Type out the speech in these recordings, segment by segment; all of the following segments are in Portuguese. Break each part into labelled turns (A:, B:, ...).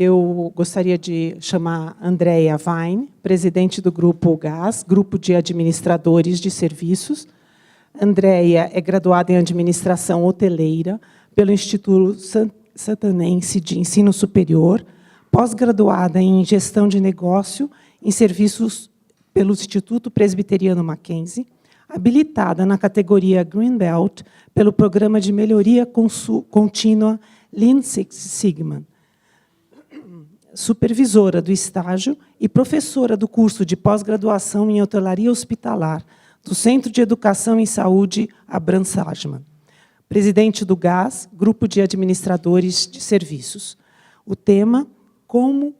A: eu gostaria de chamar Andrea Wein, presidente do Grupo GAS, Grupo de Administradores de Serviços. Andrea é graduada em Administração Hoteleira pelo Instituto Santanense de Ensino Superior, pós-graduada em Gestão de Negócio em Serviços pelo Instituto Presbiteriano Mackenzie, habilitada na categoria Green Belt pelo Programa de Melhoria Contínua Lean Six Sigma, supervisora do estágio e professora do curso de pós-graduação em hotelaria hospitalar do Centro de Educação em Saúde Abraham Sajman, presidente do GAS, Grupo de Administradores de Serviços. O tema, como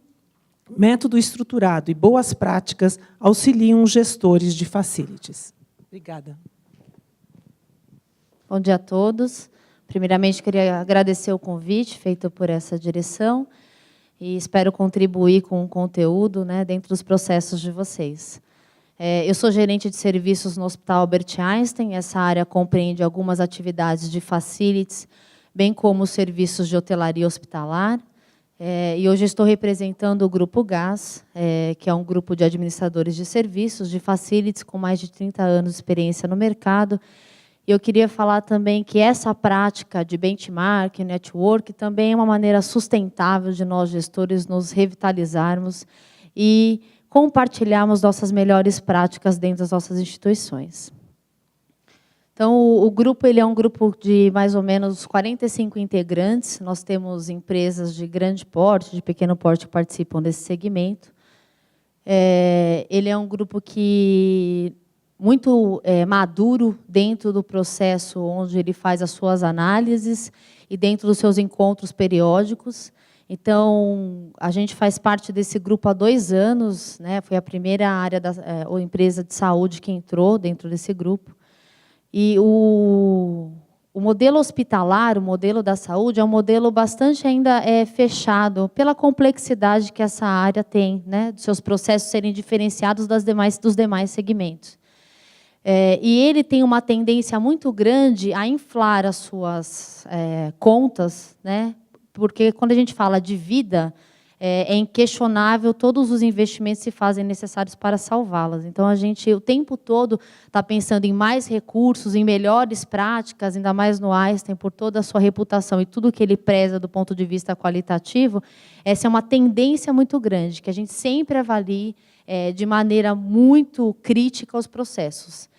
A: método estruturado e boas práticas auxiliam os gestores de facilities. Obrigada.
B: Bom dia a todos. Primeiramente, queria agradecer o convite feito por essa direção e espero contribuir com o conteúdo, né, dentro dos processos de vocês. Eu sou gerente de serviços no Hospital Albert Einstein. Essa área compreende algumas atividades de facilities, bem como os serviços de hotelaria hospitalar. E hoje estou representando o Grupo GAS, que é um grupo de administradores de serviços, de facilities, com mais de 30 anos de experiência no mercado. E eu queria falar também que essa prática de benchmark, network, também é uma maneira sustentável de nós, gestores, nos revitalizarmos e compartilharmos nossas melhores práticas dentro das nossas instituições. Então, o grupo ele é um grupo de mais ou menos 45 integrantes. Nós temos empresas de grande porte, de pequeno porte, que participam desse segmento. Ele é um grupo que muito maduro dentro do processo onde ele faz as suas análises e dentro dos seus encontros periódicos. Então, a gente faz parte desse grupo há 2 anos, né? Foi a primeira área ou empresa de saúde que entrou dentro desse grupo. E o modelo hospitalar, o modelo da saúde, é um modelo bastante ainda fechado pela complexidade que essa área tem, né? Dos seus processos serem diferenciados dos demais segmentos. E ele tem uma tendência muito grande a inflar as suas contas, né? Porque quando a gente fala de vida, é inquestionável todos os investimentos que se fazem necessários para salvá-las. Então, a gente, o tempo todo, está pensando em mais recursos, em melhores práticas, ainda mais no Einstein, por toda a sua reputação e tudo que ele preza do ponto de vista qualitativo. Essa é uma tendência muito grande, que a gente sempre avalie de maneira muito crítica os processos.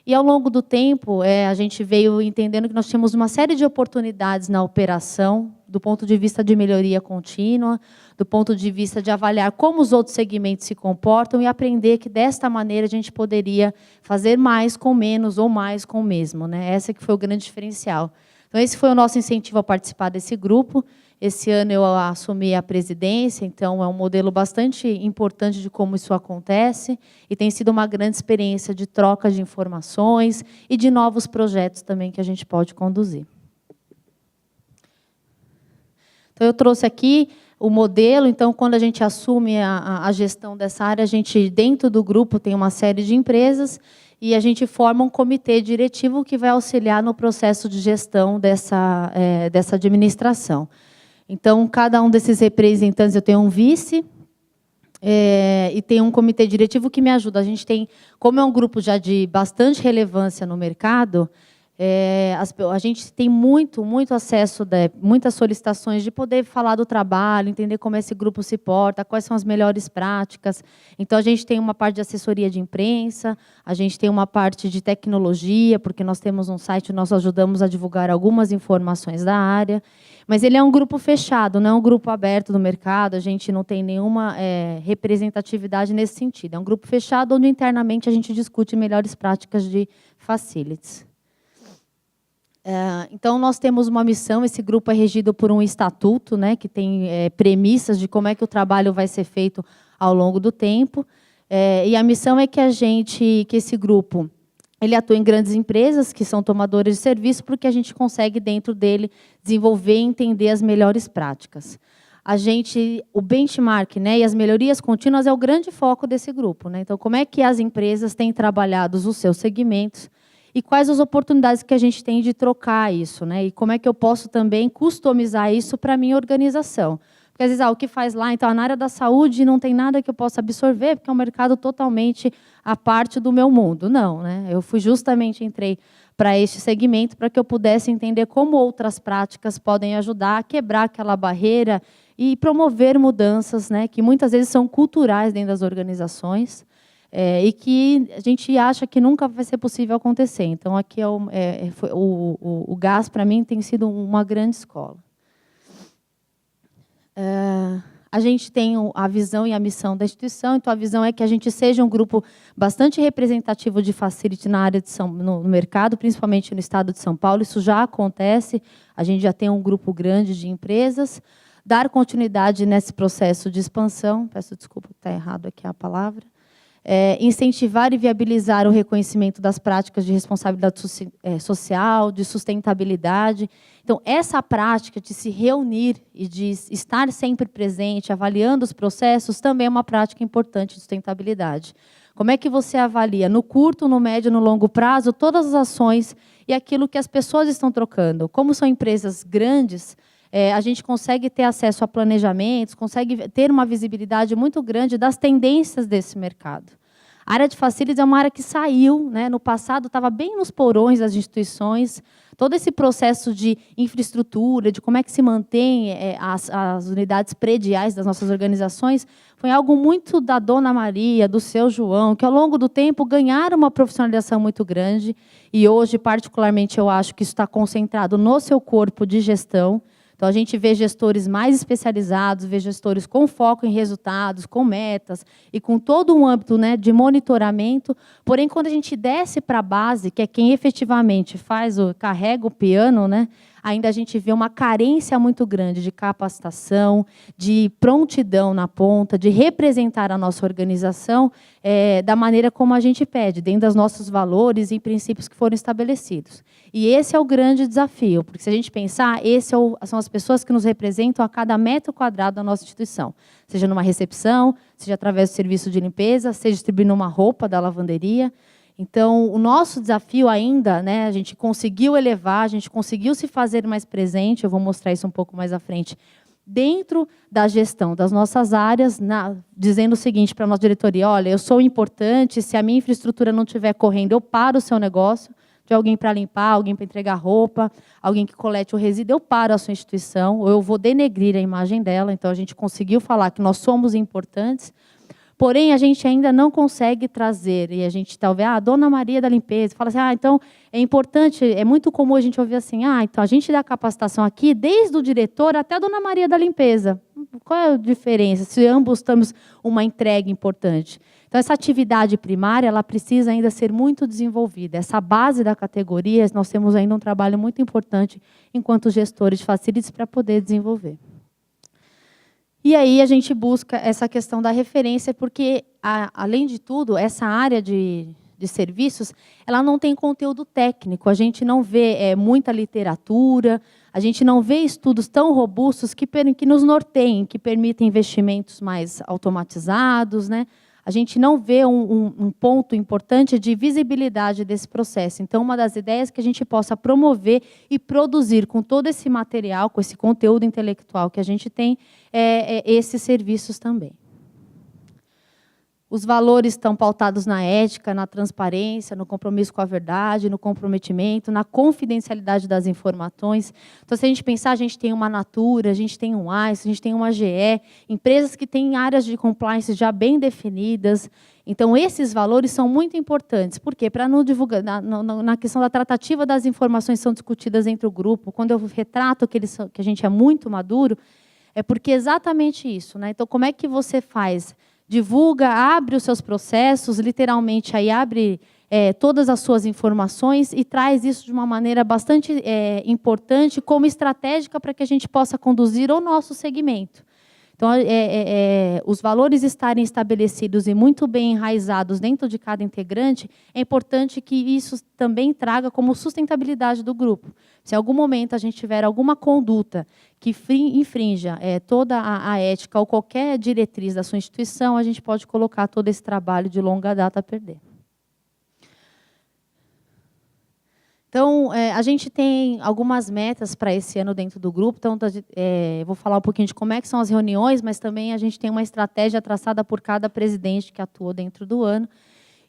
B: E, ao longo do tempo, a gente veio entendendo que nós tínhamos uma série de oportunidades na operação, do ponto de vista de melhoria contínua, do ponto de vista de avaliar como os outros segmentos se comportam e aprender que, desta maneira, a gente poderia fazer mais com menos ou mais com o mesmo, né? Esse que foi o grande diferencial. Então, esse foi o nosso incentivo a participar desse grupo. Esse ano eu assumi a presidência, então é um modelo bastante importante de como isso acontece e tem sido uma grande experiência de troca de informações e de novos projetos também que a gente pode conduzir. Então, eu trouxe aqui o modelo. Então, quando a gente assume a gestão dessa área, a gente, dentro do grupo, tem uma série de empresas e a gente forma um comitê diretivo que vai auxiliar no processo de gestão dessa administração. Então, cada um desses representantes, eu tenho um vice e tem um comitê diretivo que me ajuda. A gente tem, como é um grupo já de bastante relevância no mercado, a gente tem muito acesso, muitas solicitações de poder falar do trabalho, entender como esse grupo se porta, quais são as melhores práticas. Então, a gente tem uma parte de assessoria de imprensa, a gente tem uma parte de tecnologia, porque nós temos um site, nós ajudamos a divulgar algumas informações da área. Mas ele é um grupo fechado, não é um grupo aberto no mercado, a gente não tem nenhuma representatividade nesse sentido. É um grupo fechado onde, internamente, a gente discute melhores práticas de facilities. Então, nós temos uma missão, esse grupo é regido por um estatuto, né, que tem premissas de como é que o trabalho vai ser feito ao longo do tempo. E a missão é que esse grupo ele atua em grandes empresas, que são tomadoras de serviço, porque a gente consegue, dentro dele, desenvolver e entender as melhores práticas. O benchmark, né, e as melhorias contínuas é o grande foco desse grupo, né? Então, como é que as empresas têm trabalhado os seus segmentos e quais as oportunidades que a gente tem de trocar isso, né? E como é que eu posso também customizar isso para a minha organização. Porque, às vezes, o que faz lá? Então, na área da saúde não tem nada que eu possa absorver, porque é um mercado totalmente à parte do meu mundo. Não, né? Eu entrei para este segmento para que eu pudesse entender como outras práticas podem ajudar a quebrar aquela barreira e promover mudanças, né, que muitas vezes são culturais dentro das organizações, e que a gente acha que nunca vai ser possível acontecer. Então, aqui o GAS, para mim, tem sido uma grande escola. A gente tem a visão e a missão da instituição, então a visão é que a gente seja um grupo bastante representativo de facility na área no mercado, principalmente no estado de São Paulo. Isso já acontece, a gente já tem um grupo grande de empresas. Dar continuidade nesse processo de expansão, peço desculpa, está errado aqui a palavra, incentivar e viabilizar o reconhecimento das práticas de responsabilidade social, de sustentabilidade. Então, essa prática de se reunir e de estar sempre presente, avaliando os processos, também é uma prática importante de sustentabilidade. Como é que você avalia, no curto, no médio e no longo prazo, todas as ações e aquilo que as pessoas estão trocando? Como são empresas grandes, a gente consegue ter acesso a planejamentos, consegue ter uma visibilidade muito grande das tendências desse mercado. A área de facilities é uma área que saiu, né? No passado estava bem nos porões das instituições, todo esse processo de infraestrutura, de como é que se mantém as unidades prediais das nossas organizações, foi algo muito da Dona Maria, do seu João, que ao longo do tempo ganharam uma profissionalização muito grande, e hoje, particularmente, eu acho que isso está concentrado no seu corpo de gestão. Então, a gente vê gestores mais especializados, vê gestores com foco em resultados, com metas e com todo um âmbito, né, de monitoramento. Porém, quando a gente desce para a base, que é quem efetivamente carrega o piano, né, ainda a gente vê uma carência muito grande de capacitação, de prontidão na ponta, de representar a nossa organização da maneira como a gente pede, dentro dos nossos valores e princípios que foram estabelecidos. E esse é o grande desafio, porque se a gente pensar, são as pessoas que nos representam a cada metro quadrado da nossa instituição, seja numa recepção, seja através do serviço de limpeza, seja distribuindo uma roupa da lavanderia. Então, o nosso desafio ainda, né, a gente conseguiu elevar, a gente conseguiu se fazer mais presente, eu vou mostrar isso um pouco mais à frente, dentro da gestão das nossas áreas, dizendo o seguinte para a nossa diretoria: olha, eu sou importante, se a minha infraestrutura não estiver correndo, eu paro o seu negócio, de alguém para limpar, alguém para entregar roupa, alguém que colete o resíduo, eu paro a sua instituição, ou eu vou denegrir a imagem dela. Então, a gente conseguiu falar que nós somos importantes, porém, a gente ainda não consegue trazer, e a gente talvez, a Dona Maria da limpeza, fala assim, então, é importante, é muito comum a gente ouvir assim, então a gente dá capacitação aqui, desde o diretor até a Dona Maria da limpeza. Qual é a diferença, se ambos temos uma entrega importante? Então, essa atividade primária, ela precisa ainda ser muito desenvolvida. Essa base da categoria, nós temos ainda um trabalho muito importante, enquanto gestores de facilities, para poder desenvolver. E aí a gente busca essa questão da referência, porque, além de tudo, essa área de serviços, ela não tem conteúdo técnico, a gente não vê muita literatura, a gente não vê estudos tão robustos que nos norteiem, que permitem investimentos mais automatizados, né? A gente não vê um ponto importante de visibilidade desse processo. Então, uma das ideias é que a gente possa promover e produzir com todo esse material, com esse conteúdo intelectual que a gente tem, esses serviços também. Os valores estão pautados na ética, na transparência, no compromisso com a verdade, no comprometimento, na confidencialidade das informações. Então, se a gente pensar, a gente tem uma Natura, a gente tem um AIS, a gente tem uma GE, empresas que têm áreas de compliance já bem definidas. Então, esses valores são muito importantes. Por quê? Para não divulgar, na questão da tratativa das informações que são discutidas entre o grupo, quando eu retrato que a gente é muito maduro, é porque é exatamente isso, né? Então, como é que você faz? Divulga, abre os seus processos, literalmente aí abre todas as suas informações e traz isso de uma maneira bastante importante como estratégica para que a gente possa conduzir o nosso segmento. Então, os valores estarem estabelecidos e muito bem enraizados dentro de cada integrante, é importante que isso também traga como sustentabilidade do grupo. Se em algum momento a gente tiver alguma conduta que infrinja toda a ética ou qualquer diretriz da sua instituição, a gente pode colocar todo esse trabalho de longa data a perder. Então, a gente tem algumas metas para esse ano dentro do grupo. Então, vou falar um pouquinho de como é que são as reuniões, mas também a gente tem uma estratégia traçada por cada presidente que atuou dentro do ano.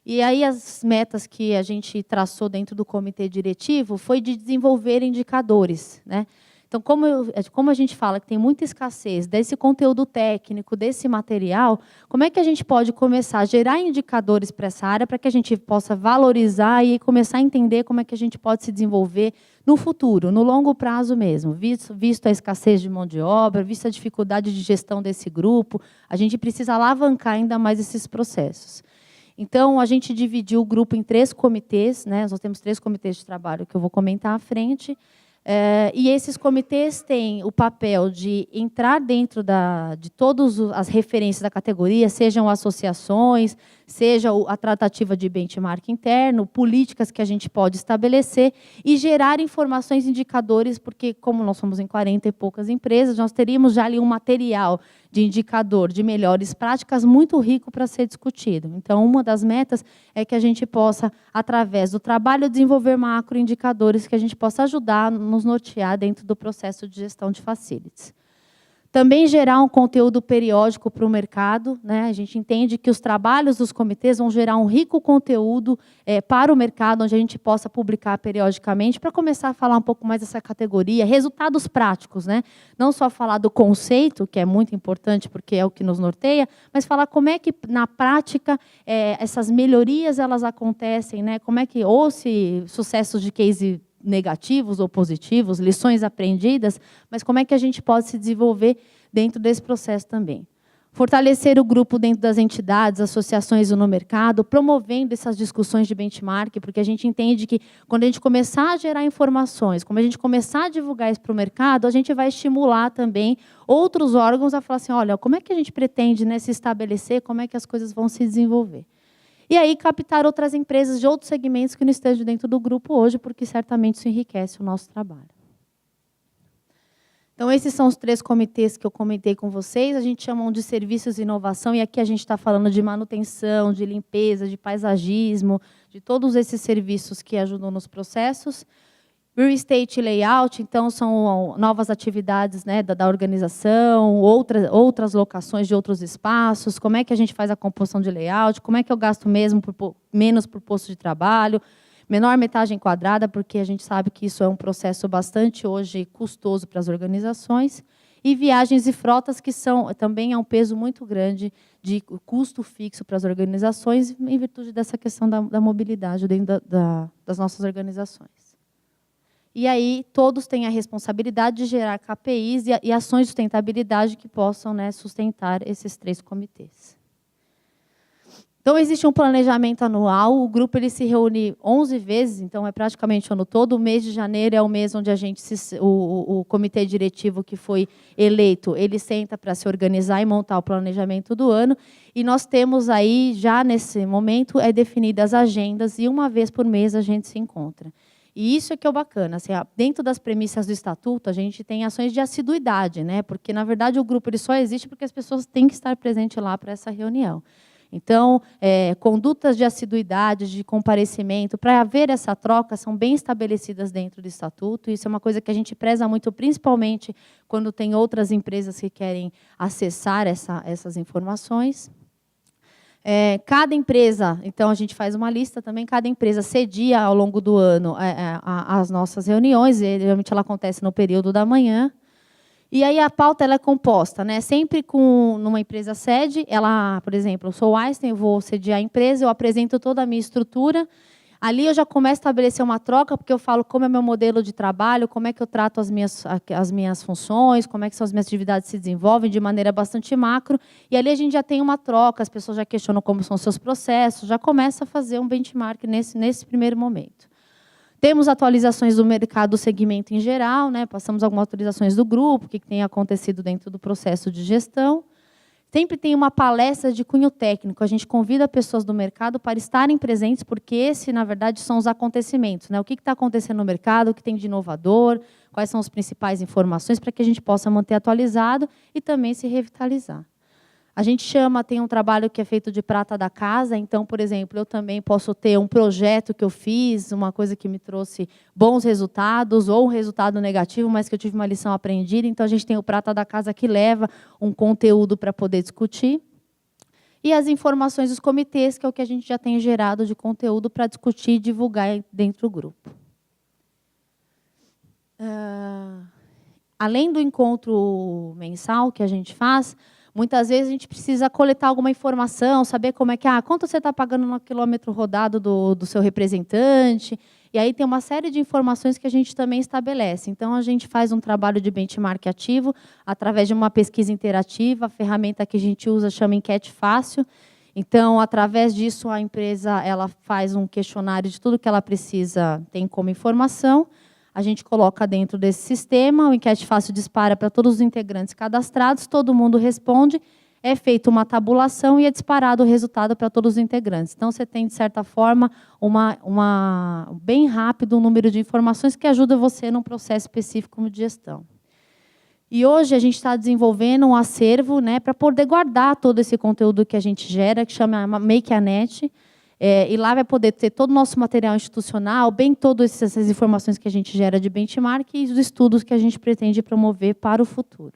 B: E aí as metas que a gente traçou dentro do comitê diretivo foi de desenvolver indicadores, né? Então, como a gente fala que tem muita escassez desse conteúdo técnico, desse material, como é que a gente pode começar a gerar indicadores para essa área, para que a gente possa valorizar e começar a entender como é que a gente pode se desenvolver no futuro, no longo prazo mesmo, visto a escassez de mão de obra, visto a dificuldade de gestão desse grupo, a gente precisa alavancar ainda mais esses processos. Então, a gente dividiu o grupo em 3 comitês, né? Nós temos 3 comitês de trabalho que eu vou comentar à frente. E esses comitês têm o papel de entrar dentro de todas as referências da categoria, sejam associações, seja a tratativa de benchmark interno, políticas que a gente pode estabelecer e gerar informações e indicadores, porque, como nós somos em 40 e poucas empresas, nós teríamos já ali um material de indicador de melhores práticas muito rico para ser discutido. Então, uma das metas é que a gente possa, através do trabalho, desenvolver macroindicadores que a gente possa ajudar, nos nortear dentro do processo de gestão de facilities. Também gerar um conteúdo periódico para o mercado, né? A gente entende que os trabalhos dos comitês vão gerar um rico conteúdo para o mercado, onde a gente possa publicar periodicamente, para começar a falar um pouco mais dessa categoria, resultados práticos, né? Não só falar do conceito, que é muito importante, porque é o que nos norteia, mas falar como é que, na prática, essas melhorias elas acontecem, né? Como é que, ou se sucessos de case negativos ou positivos, lições aprendidas, mas como é que a gente pode se desenvolver dentro desse processo também. Fortalecer o grupo dentro das entidades, associações no mercado, promovendo essas discussões de benchmark, porque a gente entende que quando a gente começar a gerar informações, quando a gente começar a divulgar isso para o mercado, a gente vai estimular também outros órgãos a falar assim, olha, como é que a gente pretende, né, se estabelecer, como é que as coisas vão se desenvolver. E aí captar outras empresas de outros segmentos que não estejam dentro do grupo hoje, porque certamente isso enriquece o nosso trabalho. Então, esses são os 3 comitês que eu comentei com vocês. A gente chama de serviços e inovação, e aqui a gente está falando de manutenção, de limpeza, de paisagismo, de todos esses serviços que ajudam nos processos. Real Estate Layout, então, são novas atividades, né, da organização, outras locações de outros espaços, como é que a gente faz a composição de layout, como é que eu gasto menos por posto de trabalho, menor metragem quadrada, porque a gente sabe que isso é um processo bastante, hoje, custoso para as organizações, e viagens e frotas, que também é um peso muito grande de custo fixo para as organizações, em virtude dessa questão da mobilidade dentro das nossas organizações. E aí, todos têm a responsabilidade de gerar KPIs e ações de sustentabilidade que possam, né, sustentar esses 3 comitês. Então, existe um planejamento anual, o grupo ele se reúne 11 vezes, então é praticamente o ano todo. O mês de janeiro é o mês onde o comitê diretivo que foi eleito, ele senta para se organizar e montar o planejamento do ano. E nós temos aí, já nesse momento, definidas as agendas, e uma vez por mês a gente se encontra. E isso é que é o bacana. Assim, dentro das premissas do estatuto, a gente tem ações de assiduidade, né? Porque, na verdade, o grupo ele só existe porque as pessoas têm que estar presentes lá para essa reunião. Então, condutas de assiduidade, de comparecimento, para haver essa troca, são bem estabelecidas dentro do estatuto. Isso é uma coisa que a gente preza muito, principalmente quando tem outras empresas que querem acessar essas informações. Cada empresa, então a gente faz uma lista também, cada empresa cedia ao longo do ano as nossas reuniões, e geralmente ela acontece no período da manhã. E aí a pauta ela é composta, né? Sempre numa empresa sede, por exemplo, eu sou o Einstein, eu vou sediar a empresa, eu apresento toda a minha estrutura. Ali eu já começo a estabelecer uma troca, porque eu falo como é meu modelo de trabalho, como é que eu trato as minhas funções, como é que são as minhas atividades se desenvolvem de maneira bastante macro. E ali a gente já tem uma troca, as pessoas já questionam como são os seus processos, já começa a fazer um benchmark nesse primeiro momento. Temos atualizações do mercado, do segmento em geral, né? Passamos algumas atualizações do grupo, o que tem acontecido dentro do processo de gestão. Sempre tem uma palestra de cunho técnico. A gente convida pessoas do mercado para estarem presentes, porque esse, na verdade, são os acontecimentos, né? O que está acontecendo no mercado, o que tem de inovador, quais são as principais informações, para que a gente possa manter atualizado e também se revitalizar. A gente tem um trabalho que é feito de prata da casa, então, por exemplo, eu também posso ter um projeto que eu fiz, uma coisa que me trouxe bons resultados, ou um resultado negativo, mas que eu tive uma lição aprendida. Então, a gente tem o prata da casa que leva um conteúdo para poder discutir. E as informações dos comitês, que é o que a gente já tem gerado de conteúdo para discutir e divulgar dentro do grupo. Além do encontro mensal que a gente faz, muitas vezes a gente precisa coletar alguma informação, saber como é que quanto você está pagando no quilômetro rodado do seu representante. E aí tem uma série de informações que a gente também estabelece. Então, a gente faz um trabalho de benchmark ativo, através de uma pesquisa interativa. A ferramenta que a gente usa chama Enquete Fácil. Então, através disso, a empresa ela faz um questionário de tudo que ela precisa, tem como informação. A gente coloca dentro desse sistema, o Enquete Fácil dispara para todos os integrantes cadastrados, todo mundo responde, é feita uma tabulação e é disparado o resultado para todos os integrantes. Então, você tem, de certa forma, bem rápido um número de informações que ajuda você num processo específico de gestão. E hoje a gente está desenvolvendo um acervo, né, para poder guardar todo esse conteúdo que a gente gera, que chama MakeANet. E lá vai poder ter todo o nosso material institucional, bem todas essas informações que a gente gera de benchmark e os estudos que a gente pretende promover para o futuro.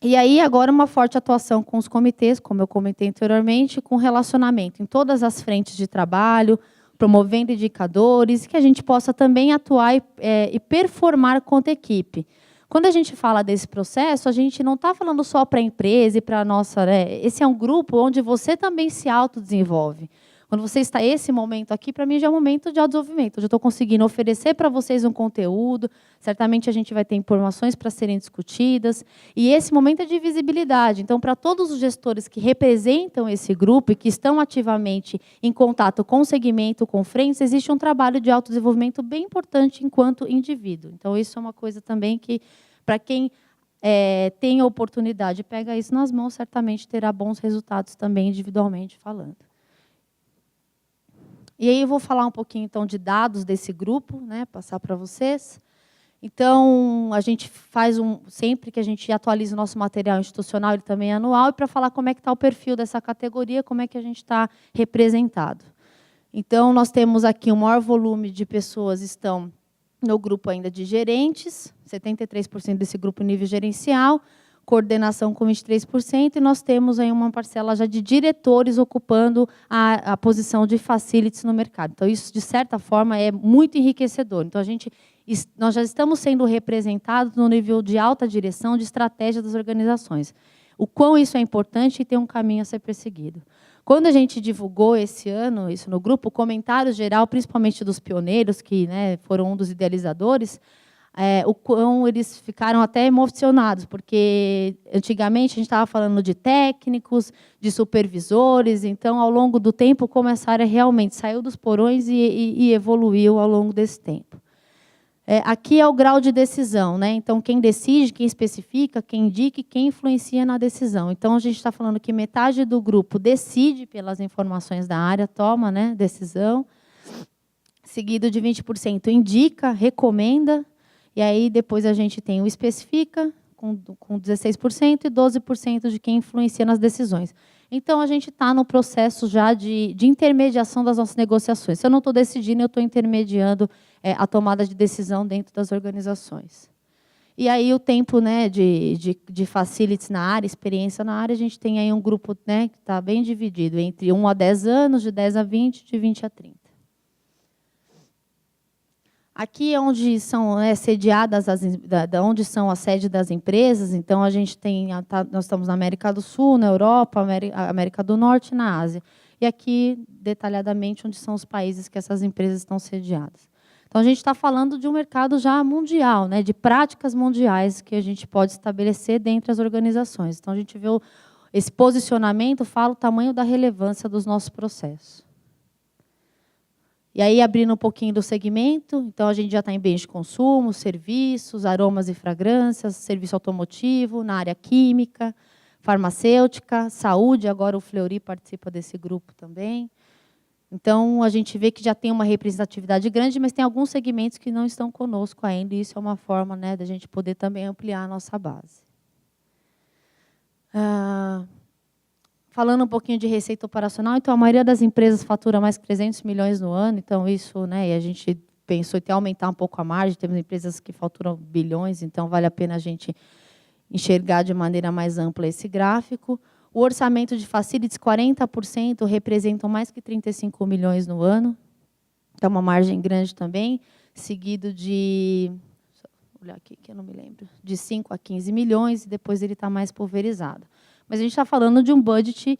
B: E aí, agora, uma forte atuação com os comitês, como eu comentei anteriormente, com relacionamento em todas as frentes de trabalho, promovendo indicadores, que a gente possa também atuar e performar contra a equipe. Quando a gente fala desse processo, a gente não está falando só para a empresa e para a nossa... Esse é um grupo onde você também se autodesenvolve. Quando você está esse momento aqui, para mim já é um momento de autodesenvolvimento. Eu já estou conseguindo oferecer para vocês um conteúdo, certamente a gente vai ter informações para serem discutidas, e esse momento é de visibilidade. Então, para todos os gestores que representam esse grupo e que estão ativamente em contato com o segmento, com frentes, existe um trabalho de autodesenvolvimento bem importante enquanto indivíduo. Então, isso é uma coisa também que, para quem tem a oportunidade de pegar isso nas mãos, certamente terá bons resultados também individualmente falando. E aí eu vou falar um pouquinho, então, de dados desse grupo, né, passar para vocês. Então, a gente faz sempre que a gente atualiza o nosso material institucional, ele também é anual, e para falar como é que está o perfil dessa categoria, como é que a gente está representado. Então, nós temos aqui o maior volume de pessoas estão no grupo ainda de gerentes, 73% desse grupo nível gerencial, coordenação com 23%, e nós temos aí uma parcela já de diretores ocupando a posição de facilities no mercado. Então, isso, de certa forma, é muito enriquecedor. Então, nós já estamos sendo representados no nível de alta direção de estratégia das organizações. O quão isso é importante e tem um caminho a ser perseguido. Quando a gente divulgou esse ano, isso no grupo, o comentário geral, principalmente dos pioneiros, que, né, foram um dos idealizadores, o quão eles ficaram até emocionados, porque antigamente a gente estava falando de técnicos, de supervisores, então, ao longo do tempo, como essa área realmente saiu dos porões e evoluiu ao longo desse tempo. Aqui é o grau de decisão, né? Então, quem decide, quem especifica, quem indica e quem influencia na decisão. Então, a gente está falando que metade do grupo decide pelas informações da área, toma, né, decisão, seguido de 20% indica, recomenda. E aí, depois, a gente tem o especifica, com 16%, e 12% de quem influencia nas decisões. Então, a gente está no processo já de intermediação das nossas negociações. Se eu não estou decidindo, eu estou intermediando a tomada de decisão dentro das organizações. E aí, o tempo, né, de facilities na área, experiência na área, a gente tem aí um grupo, né, que está bem dividido entre 1 a 10 anos, de 10 a 20, de 20 a 30. Aqui é onde são sediadas, onde são a sede das empresas. Então, a gente nós estamos na América do Sul, na Europa, América do Norte e na Ásia. E aqui, detalhadamente, onde são os países que essas empresas estão sediadas. Então, a gente está falando de um mercado já mundial, né, de práticas mundiais que a gente pode estabelecer dentro das organizações. Então, a gente vê esse posicionamento, fala o tamanho da relevância dos nossos processos. E aí, abrindo um pouquinho do segmento, então, a gente já está em bens de consumo, serviços, aromas e fragrâncias, serviço automotivo, na área química, farmacêutica, saúde, agora o Fleury participa desse grupo também. Então, a gente vê que já tem uma representatividade grande, mas tem alguns segmentos que não estão conosco ainda, e isso é uma forma, né, da gente poder também ampliar a nossa base. falando um pouquinho de receita operacional, então a maioria das empresas fatura mais que 300 milhões no ano, então isso, né, e a gente pensou em aumentar um pouco a margem, temos empresas que faturam bilhões, então vale a pena a gente enxergar de maneira mais ampla esse gráfico. O orçamento de facilities, 40%, representam mais que 35 milhões no ano, então uma margem grande também, seguido de, vou olhar aqui que eu não me lembro, de 5 a 15 milhões, e depois ele está mais pulverizado. Mas a gente está falando de um budget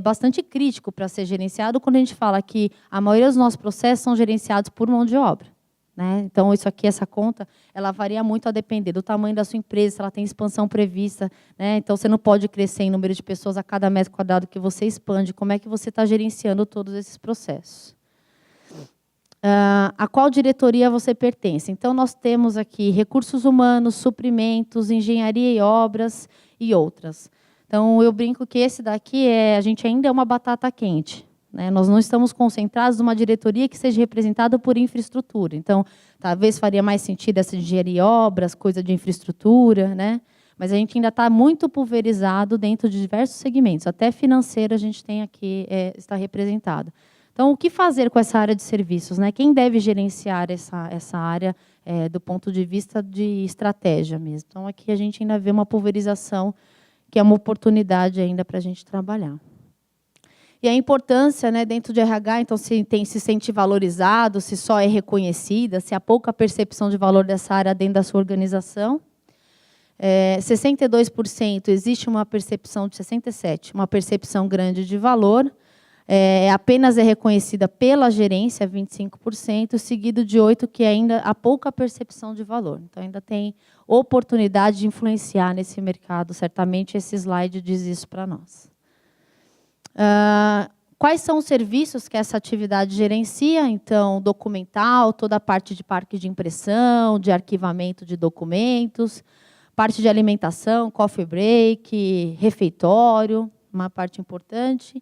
B: bastante crítico para ser gerenciado quando a gente fala que a maioria dos nossos processos são gerenciados por mão de obra, né? Então, isso aqui, essa conta, ela varia muito a depender do tamanho da sua empresa, se ela tem expansão prevista, né? Então, você não pode crescer em número de pessoas a cada metro quadrado que você expande. Como é que você está gerenciando todos esses processos? A qual diretoria você pertence? Então, nós temos aqui recursos humanos, suprimentos, engenharia e obras e outras. Então, eu brinco que esse daqui, a gente ainda é uma batata quente, né? Nós não estamos concentrados numa diretoria que seja representada por infraestrutura. Então, talvez faria mais sentido essa engenharia e obras, coisa de infraestrutura, né? Mas a gente ainda está muito pulverizado dentro de diversos segmentos. Até financeiro a gente tem aqui, está representado. Então, o que fazer com essa área de serviços, né? Quem deve gerenciar essa área do ponto de vista de estratégia mesmo? Então, aqui a gente ainda vê uma pulverização, que é uma oportunidade ainda para a gente trabalhar. E a importância, né, dentro de RH, então, se sente valorizado, se só é reconhecida, se há pouca percepção de valor dessa área dentro da sua organização. 62% existe uma percepção, de 67%, uma percepção grande de valor, apenas é reconhecida pela gerência, 25%, seguido de 8% que ainda há pouca percepção de valor. Então, ainda tem oportunidade de influenciar nesse mercado. Certamente, esse slide diz isso para nós. Quais são os serviços que essa atividade gerencia? Então, documental, toda a parte de parque de impressão, de arquivamento de documentos, parte de alimentação, coffee break, refeitório, uma parte importante.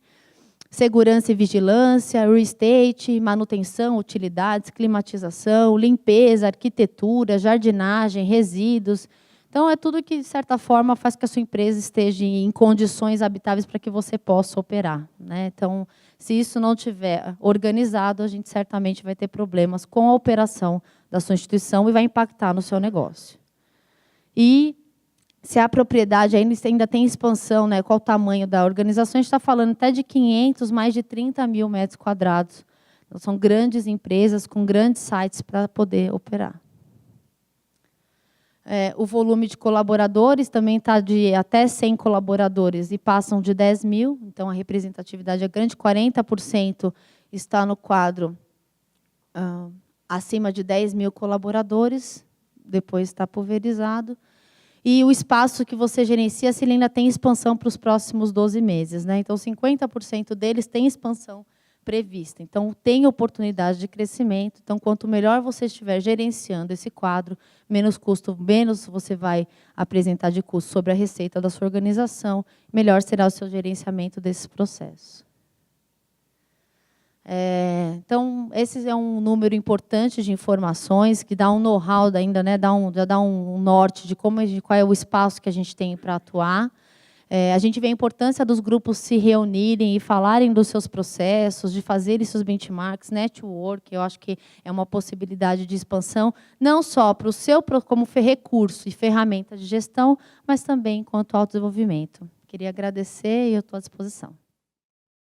B: Segurança e vigilância, real estate, manutenção, utilidades, climatização, limpeza, arquitetura, jardinagem, resíduos. Então, é tudo que, de certa forma, faz que a sua empresa esteja em condições habitáveis para que você possa operar, né? Então, se isso não estiver organizado, a gente certamente vai ter problemas com a operação da sua instituição e vai impactar no seu negócio. E se a propriedade ainda tem expansão, né, qual o tamanho da organização, a gente está falando até de 500, mais de 30 mil metros quadrados. Então, são grandes empresas com grandes sites para poder operar. O volume de colaboradores também está de até 100 colaboradores e passam de 10 mil, então a representatividade é grande, 40% está no quadro acima de 10 mil colaboradores, depois está pulverizado. E o espaço que você gerencia, se ele ainda tem expansão para os próximos 12 meses, né? Então, 50% deles tem expansão prevista. Então, tem oportunidade de crescimento. Então, quanto melhor você estiver gerenciando esse quadro, menos custo, menos você vai apresentar de custo sobre a receita da sua organização, melhor será o seu gerenciamento desses processos. Então, esse é um número importante de informações que dá um know-how ainda, né? Já dá um norte de qual é o espaço que a gente tem para atuar. A gente vê a importância dos grupos se reunirem e falarem dos seus processos, de fazerem seus benchmarks, network, eu acho que é uma possibilidade de expansão, não só para o seu como recurso e ferramenta de gestão, mas também quanto ao desenvolvimento. Queria agradecer e eu estou à disposição.